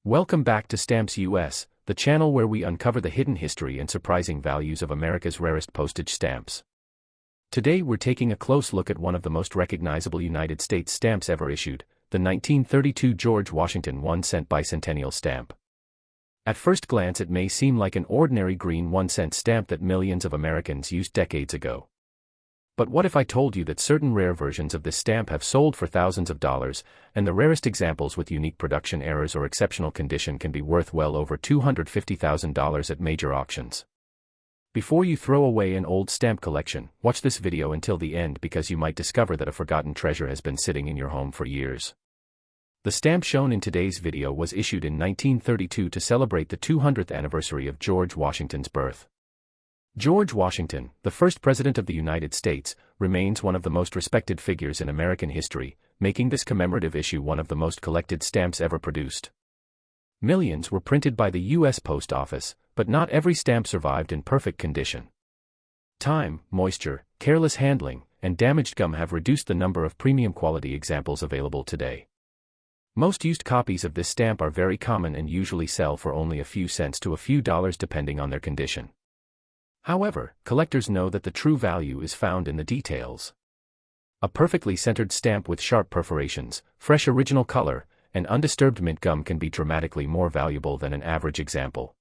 Welcome back to Stamps U.S., the channel where we uncover the hidden history and surprising values of America's rarest postage stamps. Today we're taking a close look at one of the most recognizable United States stamps ever issued, the 1932 George Washington 1-cent Bicentennial stamp. At first glance it may seem like an ordinary green 1-cent stamp that millions of Americans used decades ago. But what if I told you that certain rare versions of this stamp have sold for thousands of dollars, and the rarest examples with unique production errors or exceptional condition can be worth well over $250,000 at major auctions? Before you throw away an old stamp collection, watch this video until the end because you might discover that a forgotten treasure has been sitting in your home for years. The stamp shown in today's video was issued in 1932 to celebrate the 200th anniversary of George Washington's birth. George Washington, the first President of the United States, remains one of the most respected figures in American history, making this commemorative issue one of the most collected stamps ever produced. Millions were printed by the U.S. Post Office, but not every stamp survived in perfect condition. Time, moisture, careless handling, and damaged gum have reduced the number of premium quality examples available today. Most used copies of this stamp are very common and usually sell for only a few cents to a few dollars depending on their condition. However, collectors know that the true value is found in the details. A perfectly centered stamp with sharp perforations, fresh original color, and undisturbed mint gum can be dramatically more valuable than an average example.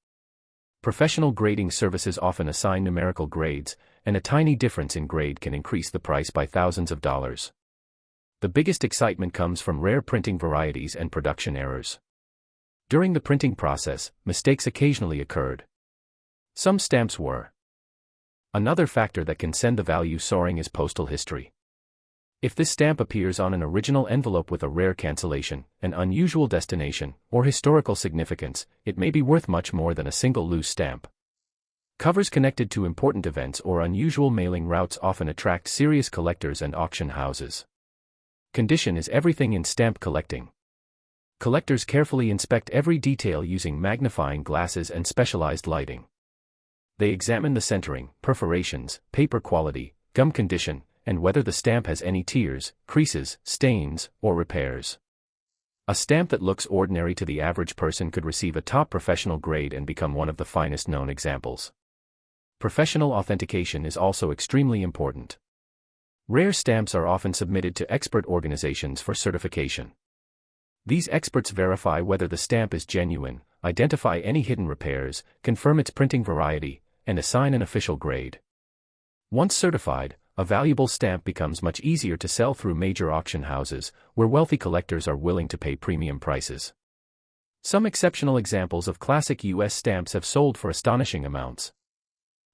Professional grading services often assign numerical grades, and a tiny difference in grade can increase the price by thousands of dollars. The biggest excitement comes from rare printing varieties and production errors. During the printing process, mistakes occasionally occurred. Some stamps were. Another factor that can send the value soaring is postal history. If this stamp appears on an original envelope with a rare cancellation, an unusual destination, or historical significance, it may be worth much more than a single loose stamp. Covers connected to important events or unusual mailing routes often attract serious collectors and auction houses. Condition is everything in stamp collecting. Collectors carefully inspect every detail using magnifying glasses and specialized lighting. They examine the centering, perforations, paper quality, gum condition, and whether the stamp has any tears, creases, stains, or repairs. A stamp that looks ordinary to the average person could receive a top professional grade and become one of the finest known examples. Professional authentication is also extremely important. Rare stamps are often submitted to expert organizations for certification. These experts verify whether the stamp is genuine, identify any hidden repairs, confirm its printing variety, and assign an official grade. Once certified, a valuable stamp becomes much easier to sell through major auction houses, where wealthy collectors are willing to pay premium prices. Some exceptional examples of classic U.S. stamps have sold for astonishing amounts.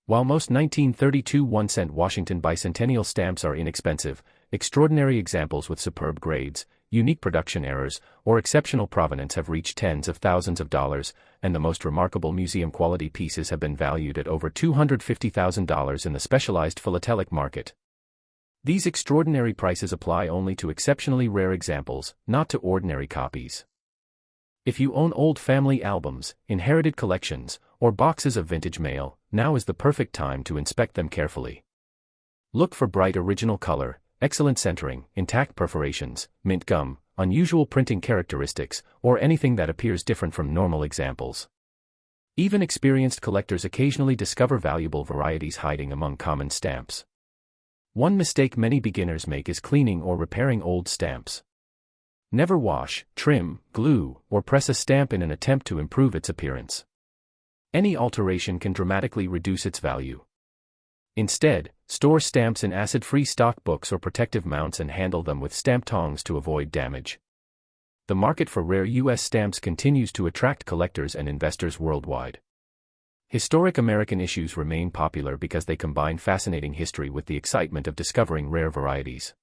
While most 1932 1-cent Washington Bicentennial stamps are inexpensive, extraordinary examples with superb grades, unique production errors, or exceptional provenance have reached tens of thousands of dollars, and the most remarkable museum-quality pieces have been valued at over $250,000 in the specialized philatelic market. These extraordinary prices apply only to exceptionally rare examples, not to ordinary copies. If you own old family albums, inherited collections, or boxes of vintage mail, now is the perfect time to inspect them carefully. Look for bright original color, excellent centering, intact perforations, mint gum, unusual printing characteristics, or anything that appears different from normal examples. Even experienced collectors occasionally discover valuable varieties hiding among common stamps. One mistake many beginners make is cleaning or repairing old stamps. Never wash, trim, glue, or press a stamp in an attempt to improve its appearance. Any alteration can dramatically reduce its value. Instead, store stamps in acid-free stock books or protective mounts and handle them with stamp tongs to avoid damage. The market for rare U.S. stamps continues to attract collectors and investors worldwide. Historic American issues remain popular because they combine fascinating history with the excitement of discovering rare varieties.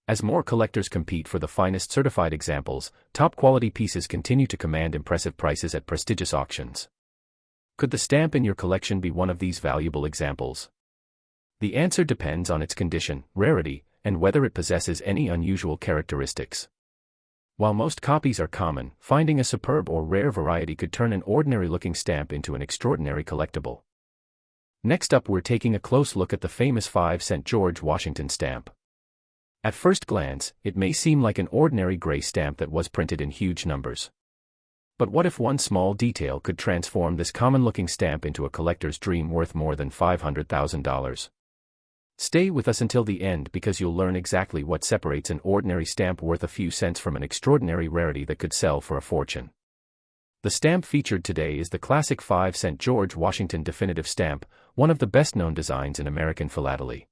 As more collectors compete for the finest certified examples, top-quality pieces continue to command impressive prices at prestigious auctions. Could the stamp in your collection be one of these valuable examples? The answer depends on its condition, rarity, and whether it possesses any unusual characteristics. While most copies are common, finding a superb or rare variety could turn an ordinary-looking stamp into an extraordinary collectible. Next up, we're taking a close look at the famous 5-cent George Washington stamp. At first glance, it may seem like an ordinary gray stamp that was printed in huge numbers. But what if one small detail could transform this common-looking stamp into a collector's dream worth more than $500,000? Stay with us until the end because you'll learn exactly what separates an ordinary stamp worth a few cents from an extraordinary rarity that could sell for a fortune. The stamp featured today is the classic 5-cent George Washington definitive stamp, one of the best-known designs in American philately.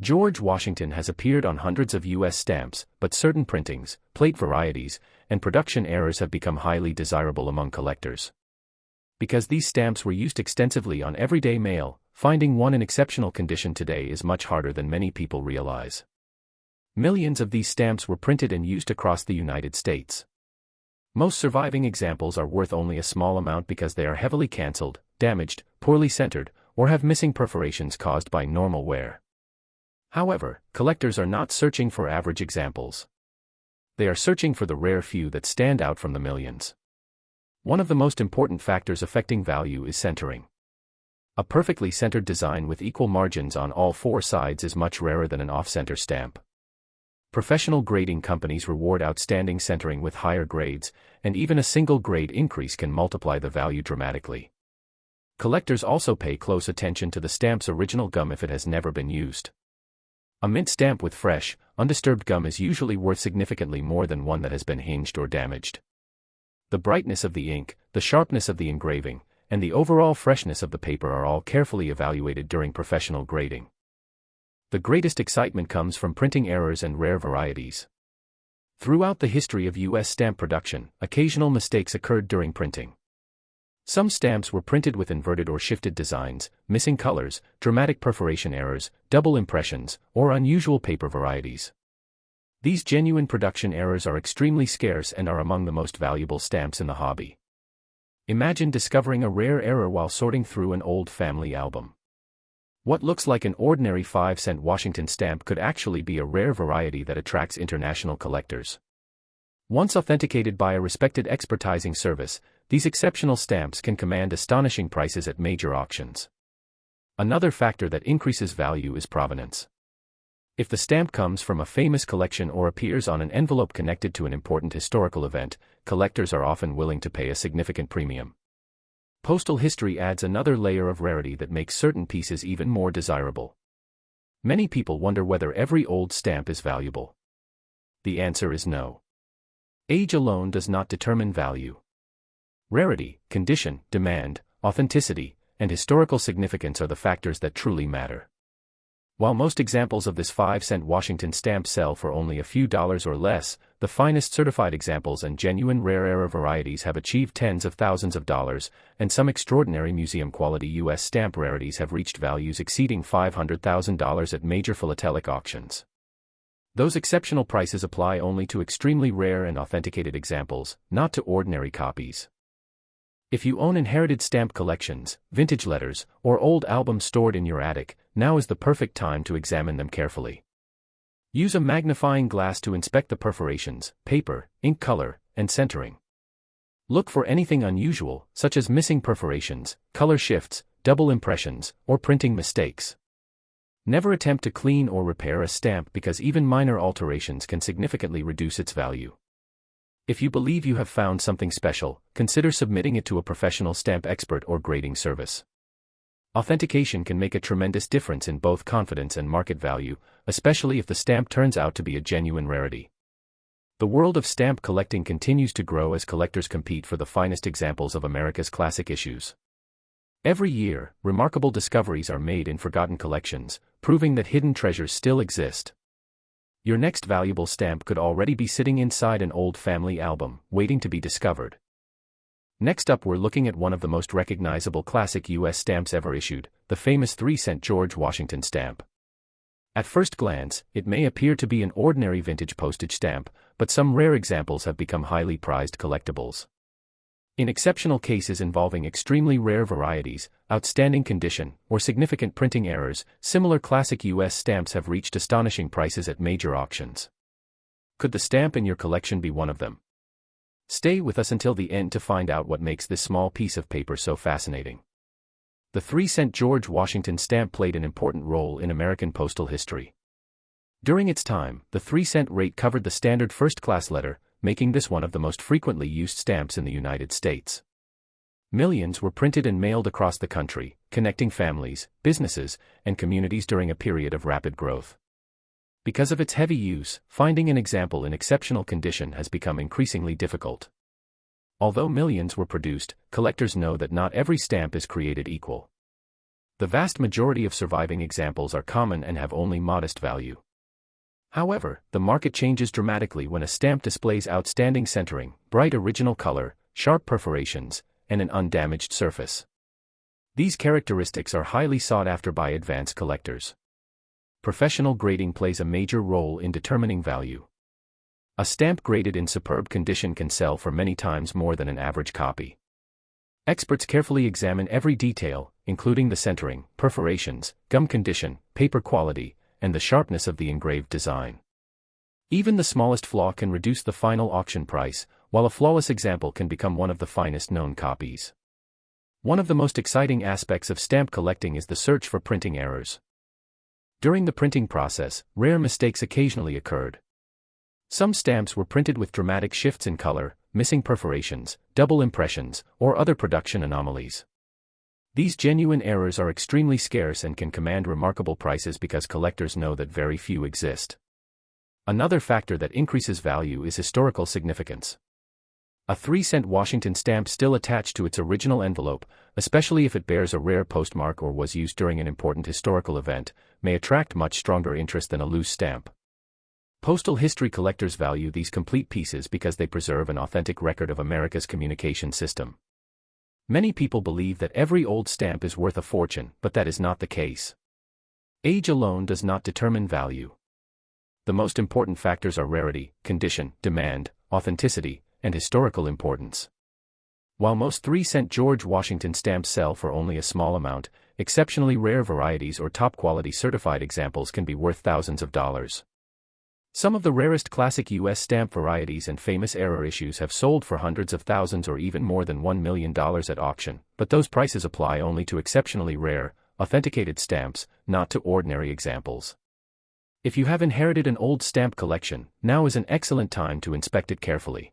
George Washington has appeared on hundreds of U.S. stamps, but certain printings, plate varieties, and production errors have become highly desirable among collectors. Because these stamps were used extensively on everyday mail, finding one in exceptional condition today is much harder than many people realize. Millions of these stamps were printed and used across the United States. Most surviving examples are worth only a small amount because they are heavily canceled, damaged, poorly centered, or have missing perforations caused by normal wear. However, collectors are not searching for average examples. They are searching for the rare few that stand out from the millions. One of the most important factors affecting value is centering. A perfectly centered design with equal margins on all four sides is much rarer than an off-center stamp. Professional grading companies reward outstanding centering with higher grades, and even a single grade increase can multiply the value dramatically. Collectors also pay close attention to the stamp's original gum if it has never been used. A mint stamp with fresh, undisturbed gum is usually worth significantly more than one that has been hinged or damaged. The brightness of the ink, the sharpness of the engraving, and the overall freshness of the paper are all carefully evaluated during professional grading. The greatest excitement comes from printing errors and rare varieties. Throughout the history of U.S. stamp production, occasional mistakes occurred during printing. Some stamps were printed with inverted or shifted designs, missing colors, dramatic perforation errors, double impressions, or unusual paper varieties. These genuine production errors are extremely scarce and are among the most valuable stamps in the hobby. Imagine discovering a rare error while sorting through an old family album. What looks like an ordinary 5-cent Washington stamp could actually be a rare variety that attracts international collectors. Once authenticated by a respected expertising service, these exceptional stamps can command astonishing prices at major auctions. Another factor that increases value is provenance. If the stamp comes from a famous collection or appears on an envelope connected to an important historical event, collectors are often willing to pay a significant premium. Postal history adds another layer of rarity that makes certain pieces even more desirable. Many people wonder whether every old stamp is valuable. The answer is no. Age alone does not determine value. Rarity, condition, demand, authenticity, and historical significance are the factors that truly matter. While most examples of this 5-cent Washington stamp sell for only a few dollars or less, the finest certified examples and genuine rare era varieties have achieved tens of thousands of dollars, and some extraordinary museum-quality U.S. stamp rarities have reached values exceeding $500,000 at major philatelic auctions. Those exceptional prices apply only to extremely rare and authenticated examples, not to ordinary copies. If you own inherited stamp collections, vintage letters, or old albums stored in your attic, now is the perfect time to examine them carefully. Use a magnifying glass to inspect the perforations, paper, ink color, and centering. Look for anything unusual, such as missing perforations, color shifts, double impressions, or printing mistakes. Never attempt to clean or repair a stamp because even minor alterations can significantly reduce its value. If you believe you have found something special, consider submitting it to a professional stamp expert or grading service. Authentication can make a tremendous difference in both confidence and market value, especially if the stamp turns out to be a genuine rarity. The world of stamp collecting continues to grow as collectors compete for the finest examples of America's classic issues. Every year, remarkable discoveries are made in forgotten collections, proving that hidden treasures still exist. Your next valuable stamp could already be sitting inside an old family album, waiting to be discovered. Next up, we're looking at one of the most recognizable classic U.S. stamps ever issued, the famous 3-cent George Washington stamp. At first glance, it may appear to be an ordinary vintage postage stamp, but some rare examples have become highly prized collectibles. In exceptional cases involving extremely rare varieties, outstanding condition, or significant printing errors, similar classic U.S. stamps have reached astonishing prices at major auctions. Could the stamp in your collection be one of them? Stay with us until the end to find out what makes this small piece of paper so fascinating. The 3-cent George Washington stamp played an important role in American postal history. During its time, the 3-cent rate covered the standard first-class letter, making this one of the most frequently used stamps in the United States. Millions were printed and mailed across the country, connecting families, businesses, and communities during a period of rapid growth. Because of its heavy use, finding an example in exceptional condition has become increasingly difficult. Although millions were produced, collectors know that not every stamp is created equal. The vast majority of surviving examples are common and have only modest value. However, the market changes dramatically when a stamp displays outstanding centering, bright original color, sharp perforations, and an undamaged surface. These characteristics are highly sought after by advanced collectors. Professional grading plays a major role in determining value. A stamp graded in superb condition can sell for many times more than an average copy. Experts carefully examine every detail, including the centering, perforations, gum condition, paper quality, and the sharpness of the engraved design. Even the smallest flaw can reduce the final auction price, while a flawless example can become one of the finest known copies. One of the most exciting aspects of stamp collecting is the search for printing errors. During the printing process, rare mistakes occasionally occurred. Some stamps were printed with dramatic shifts in color, missing perforations, double impressions, or other production anomalies. These genuine errors are extremely scarce and can command remarkable prices because collectors know that very few exist. Another factor that increases value is historical significance. A 3-cent Washington stamp still attached to its original envelope, especially if it bears a rare postmark or was used during an important historical event, may attract much stronger interest than a loose stamp. Postal history collectors value these complete pieces because they preserve an authentic record of America's communication system. Many people believe that every old stamp is worth a fortune, but that is not the case. Age alone does not determine value. The most important factors are rarity, condition, demand, authenticity, and historical importance. While most 3-cent George Washington stamps sell for only a small amount, exceptionally rare varieties or top-quality certified examples can be worth thousands of dollars. Some of the rarest classic U.S. stamp varieties and famous error issues have sold for hundreds of thousands or even more than $1 million at auction, but those prices apply only to exceptionally rare, authenticated stamps, not to ordinary examples. If you have inherited an old stamp collection, now is an excellent time to inspect it carefully.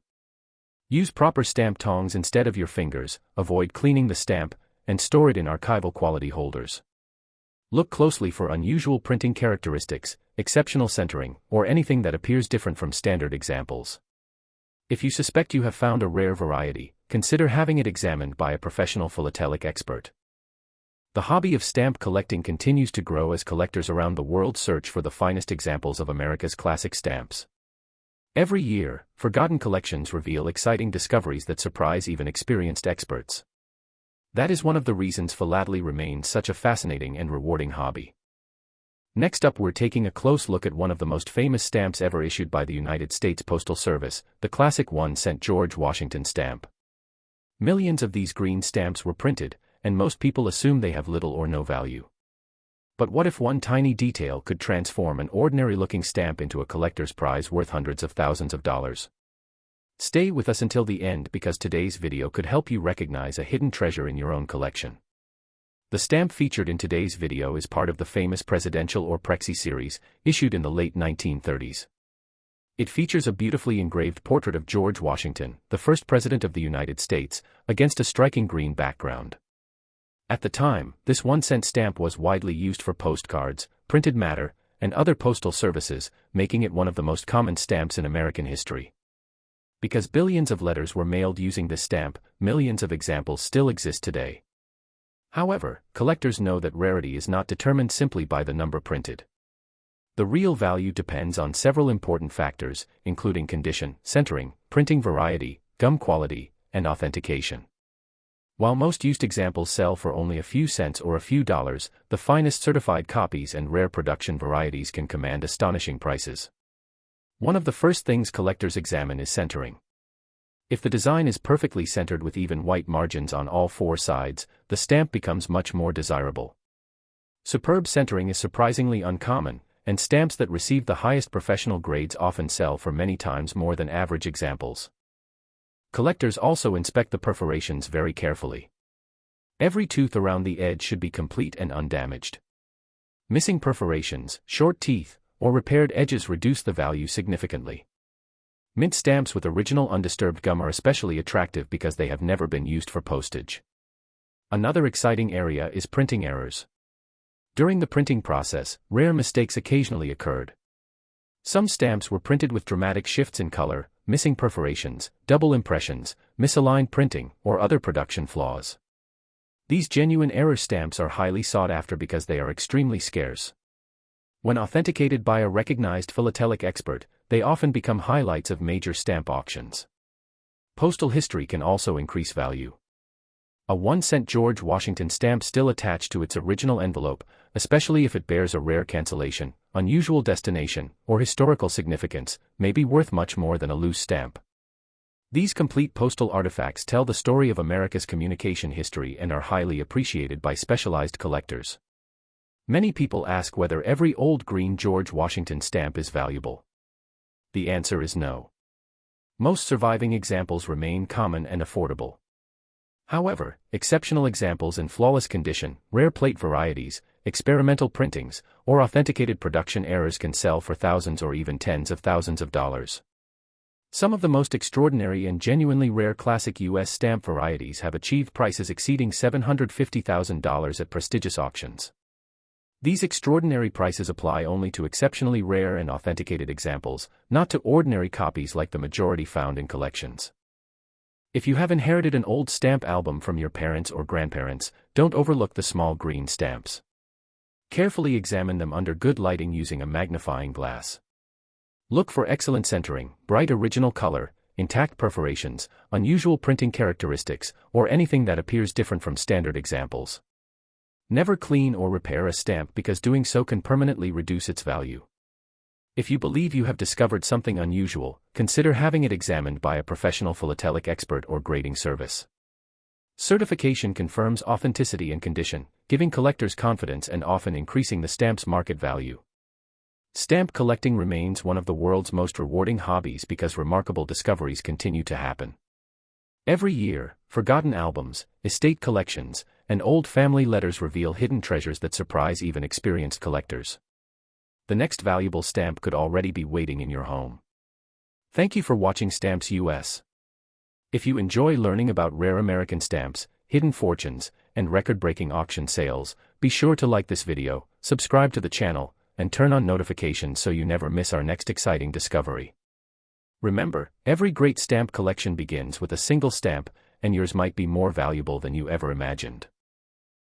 Use proper stamp tongs instead of your fingers, avoid cleaning the stamp, and store it in archival quality holders. Look closely for unusual printing characteristics, exceptional centering, or anything that appears different from standard examples. If you suspect you have found a rare variety, consider having it examined by a professional philatelic expert. The hobby of stamp collecting continues to grow as collectors around the world search for the finest examples of America's classic stamps. Every year, forgotten collections reveal exciting discoveries that surprise even experienced experts. That is one of the reasons philately remains such a fascinating and rewarding hobby. Next up, we're taking a close look at one of the most famous stamps ever issued by the United States Postal Service, the classic 1-cent George Washington stamp. Millions of these green stamps were printed, and most people assume they have little or no value. But what if one tiny detail could transform an ordinary-looking stamp into a collector's prize worth hundreds of thousands of dollars? Stay with us until the end because today's video could help you recognize a hidden treasure in your own collection. The stamp featured in today's video is part of the famous Presidential or Prexy series, issued in the late 1930s. It features a beautifully engraved portrait of George Washington, the first president of the United States, against a striking green background. At the time, this 1-cent stamp was widely used for postcards, printed matter, and other postal services, making it one of the most common stamps in American history. Because billions of letters were mailed using this stamp, millions of examples still exist today. However, collectors know that rarity is not determined simply by the number printed. The real value depends on several important factors, including condition, centering, printing variety, gum quality, and authentication. While most used examples sell for only a few cents or a few dollars, the finest certified copies and rare production varieties can command astonishing prices. One of the first things collectors examine is centering. If the design is perfectly centered with even white margins on all 4 sides, the stamp becomes much more desirable. Superb centering is surprisingly uncommon, and stamps that receive the highest professional grades often sell for many times more than average examples. Collectors also inspect the perforations very carefully. Every tooth around the edge should be complete and undamaged. Missing perforations, short teeth, or repaired edges reduce the value significantly. Mint stamps with original undisturbed gum are especially attractive because they have never been used for postage. Another exciting area is printing errors. During the printing process, rare mistakes occasionally occurred. Some stamps were printed with dramatic shifts in color, missing perforations, double impressions, misaligned printing, or other production flaws. These genuine error stamps are highly sought after because they are extremely scarce. When authenticated by a recognized philatelic expert, they often become highlights of major stamp auctions. Postal history can also increase value. A 1-cent George Washington stamp still attached to its original envelope, especially if it bears a rare cancellation, unusual destination, or historical significance, may be worth much more than a loose stamp. These complete postal artifacts tell the story of America's communication history and are highly appreciated by specialized collectors. Many people ask whether every old green George Washington stamp is valuable. The answer is no. Most surviving examples remain common and affordable. However, exceptional examples in flawless condition, rare plate varieties, experimental printings, or authenticated production errors can sell for thousands or even tens of thousands of dollars. Some of the most extraordinary and genuinely rare classic U.S. stamp varieties have achieved prices exceeding $750,000 at prestigious auctions. These extraordinary prices apply only to exceptionally rare and authenticated examples, not to ordinary copies like the majority found in collections. If you have inherited an old stamp album from your parents or grandparents, don't overlook the small green stamps. Carefully examine them under good lighting using a magnifying glass. Look for excellent centering, bright original color, intact perforations, unusual printing characteristics, or anything that appears different from standard examples. Never clean or repair a stamp because doing so can permanently reduce its value. If you believe you have discovered something unusual, consider having it examined by a professional philatelic expert or grading service. Certification confirms authenticity and condition, giving collectors confidence and often increasing the stamp's market value. Stamp collecting remains one of the world's most rewarding hobbies because remarkable discoveries continue to happen. Every year, forgotten albums, estate collections, and old family letters reveal hidden treasures that surprise even experienced collectors. The next valuable stamp could already be waiting in your home. Thank you for watching Stamps U.S. If you enjoy learning about rare American stamps, hidden fortunes, and record-breaking auction sales, be sure to like this video, subscribe to the channel, and turn on notifications so you never miss our next exciting discovery. Remember, every great stamp collection begins with a single stamp, and yours might be more valuable than you ever imagined.